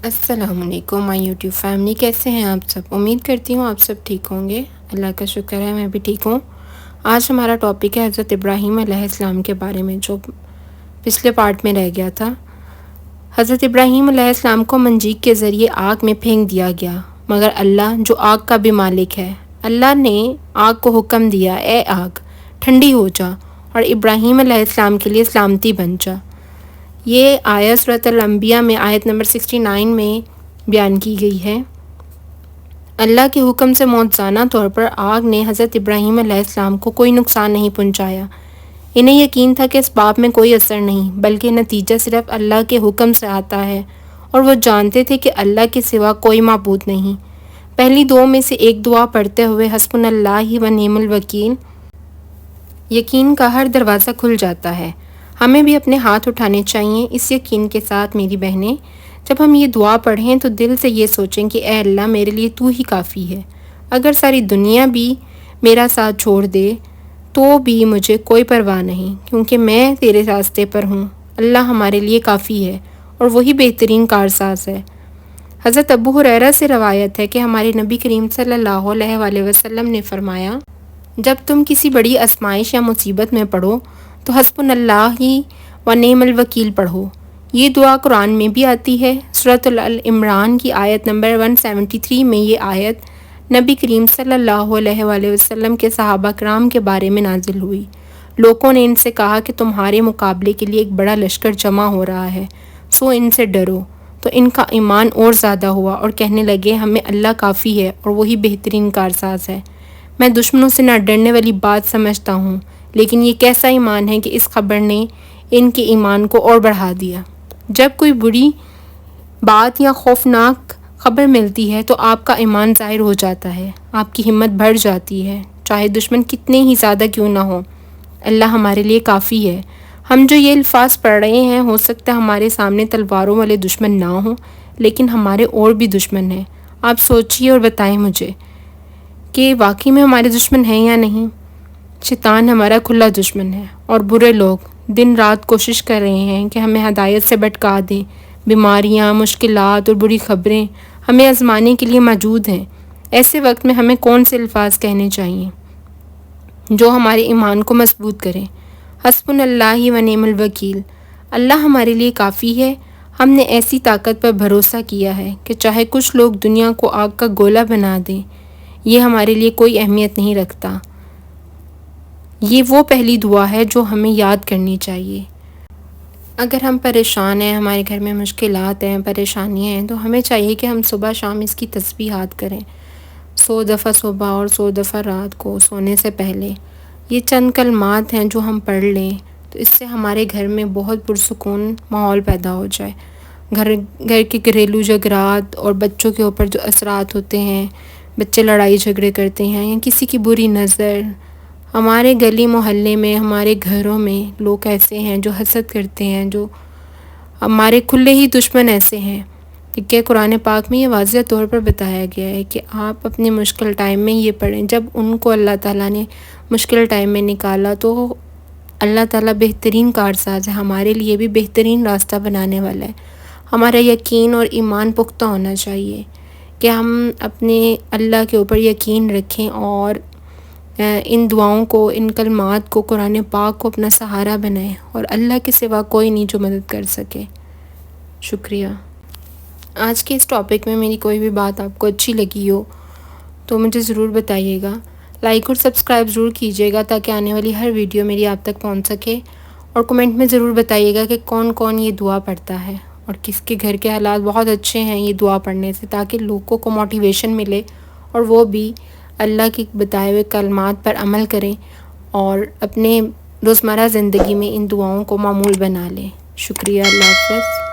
السلام علیکم مائی YouTube family, کیسے ہیں آپ سب؟ امید کرتی ہوں آپ سب ٹھیک ہوں گے۔ اللہ کا شکر ہے میں بھی ٹھیک ہوں۔ آج ہمارا ٹاپک ہے حضرت ابراہیم علیہ السلام کے بارے میں، جو پچھلے پارٹ میں رہ گیا تھا۔ حضرت ابراہیم علیہ السلام کو منجیق کے ذریعے آگ میں پھینک دیا گیا، مگر اللہ جو آگ کا بھی مالک ہے، اللہ نے آگ کو حکم دیا، اے آگ ٹھنڈی ہو جا اور ابراہیم علیہ السلام کے لیے سلامتی بن جا۔ یہ آیت سورۃ الانبیاء میں آیت نمبر 69 میں بیان کی گئی ہے۔ اللہ کے حکم سے موجزانہ طور پر آگ نے حضرت ابراہیم علیہ السلام کو کوئی نقصان نہیں پہنچایا۔ انہیں یقین تھا کہ اس باب میں کوئی اثر نہیں، بلکہ نتیجہ صرف اللہ کے حکم سے آتا ہے، اور وہ جانتے تھے کہ اللہ کے سوا کوئی معبود نہیں۔ پہلی دعاؤں میں سے ایک دعا پڑھتے ہوئے حسبنا اللہ و نعم الوکیل، یقین کا ہر دروازہ کھل جاتا ہے۔ ہمیں بھی اپنے ہاتھ اٹھانے چاہیے اس یقین کے ساتھ میری بہنیں، جب ہم یہ دعا پڑھیں تو دل سے یہ سوچیں کہ اے اللہ میرے لیے تو ہی کافی ہے۔ اگر ساری دنیا بھی میرا ساتھ چھوڑ دے تو بھی مجھے کوئی پرواہ نہیں، کیونکہ میں تیرے راستے پر ہوں۔ اللہ ہمارے لیے کافی ہے اور وہی بہترین کارساز ہے۔ حضرت ابو ہریرہ سے روایت ہے کہ ہمارے نبی کریم صلی اللہ علیہ وآلہ وسلم نے فرمایا، جب تم کسی بڑی آزمائش یا مصیبت میں پڑو تو حسبنا اللہ و نعم الوکیل پڑھو۔ یہ دعا قرآن میں بھی آتی ہے۔ سورۃ العمران کی آیت نمبر 173 میں یہ آیت نبی کریم صلی اللہ علیہ وآلہ وسلم کے صحابہ کرام کے بارے میں نازل ہوئی۔ لوگوں نے ان سے کہا کہ تمہارے مقابلے کے لیے ایک بڑا لشکر جمع ہو رہا ہے، سو ان سے ڈرو۔ تو ان کا ایمان اور زیادہ ہوا اور کہنے لگے، ہمیں اللہ کافی ہے اور وہی بہترین کارساز ہے۔ میں دشمنوں سے نہ ڈرنے والی بات سمجھتا ہوں، لیکن یہ کیسا ایمان ہے کہ اس خبر نے ان کے ایمان کو اور بڑھا دیا۔ جب کوئی بری بات یا خوفناک خبر ملتی ہے تو آپ کا ایمان ظاہر ہو جاتا ہے، آپ کی ہمت بڑھ جاتی ہے، چاہے دشمن کتنے ہی زیادہ کیوں نہ ہو۔ اللہ ہمارے لیے کافی ہے۔ ہم جو یہ الفاظ پڑھ رہے ہیں، ہو سکتا ہے ہمارے سامنے تلواروں والے دشمن نہ ہوں، لیکن ہمارے اور بھی دشمن ہیں۔ آپ سوچئے اور بتائیں مجھے کہ واقعی میں ہمارے دشمن ہیں یا نہیں۔ شیطان ہمارا کھلا دشمن ہے، اور برے لوگ دن رات کوشش کر رہے ہیں کہ ہمیں ہدایت سے بھٹکا دیں۔ بیماریاں، مشکلات اور بری خبریں ہمیں آزمانے کے لیے موجود ہیں۔ ایسے وقت میں ہمیں کون سے الفاظ کہنے چاہیے جو ہمارے ایمان کو مضبوط کریں؟ حسبنا اللہ و نعم الوکیل، اللہ ہمارے لیے کافی ہے۔ ہم نے ایسی طاقت پر بھروسہ کیا ہے کہ چاہے کچھ لوگ دنیا کو آگ کا گولا بنا دیں، یہ ہمارے لیے کوئی اہمیت نہیں رکھتا۔ یہ وہ پہلی دعا ہے جو ہمیں یاد کرنی چاہیے۔ اگر ہم پریشان ہیں، ہمارے گھر میں مشکلات ہیں، پریشانیاں ہیں، تو ہمیں چاہیے کہ ہم صبح شام اس کی تسبیحات کریں، 100 دفعہ صبح اور 100 دفعہ رات کو سونے سے پہلے۔ یہ چند کلمات ہیں جو ہم پڑھ لیں تو اس سے ہمارے گھر میں بہت پرسکون ماحول پیدا ہو جائے۔ گھر کے گھریلو جھگڑات اور بچوں کے اوپر جو اثرات ہوتے ہیں، بچے لڑائی جھگڑے کرتے ہیں یا کسی کی بری نظر، ہمارے گلی محلے میں، ہمارے گھروں میں لوگ ایسے ہیں جو حسد کرتے ہیں، جو ہمارے کھلے ہی دشمن ایسے ہیں۔ کہ قرآن پاک میں یہ واضح طور پر بتایا گیا ہے کہ آپ اپنے مشکل ٹائم میں یہ پڑھیں۔ جب ان کو اللہ تعالیٰ نے مشکل ٹائم میں نکالا تو اللہ تعالیٰ بہترین کارساز ہے، ہمارے لیے بھی بہترین راستہ بنانے والا ہے۔ ہمارا یقین اور ایمان پختہ ہونا چاہیے کہ ہم اپنے اللہ کے اوپر یقین رکھیں اور ان دعاؤں کو، ان کلمات کو، قرآن پاک کو اپنا سہارا بنائیں، اور اللہ کے سوا کوئی نہیں جو مدد کر سکے۔ شکریہ۔ آج کے اس ٹاپک میں میری کوئی بھی بات آپ کو اچھی لگی ہو تو مجھے ضرور بتائیے گا۔ لائک اور سبسکرائب ضرور کیجیے گا تاکہ آنے والی ہر ویڈیو میری آپ تک پہنچ سکے، اور کمنٹ میں ضرور بتائیے گا کہ کون کون یہ دعا پڑھتا ہے اور کس کے گھر کے حالات بہت اچھے ہیں یہ دعا پڑھنے سے، تاکہ لوگوں کو موٹیویشن ملے اور وہ بھی اللہ کے بتائے ہوئے کلمات پر عمل کریں اور اپنے روزمرہ زندگی میں ان دعاؤں کو معمول بنا لیں۔ شکریہ۔ اللہ حافظ۔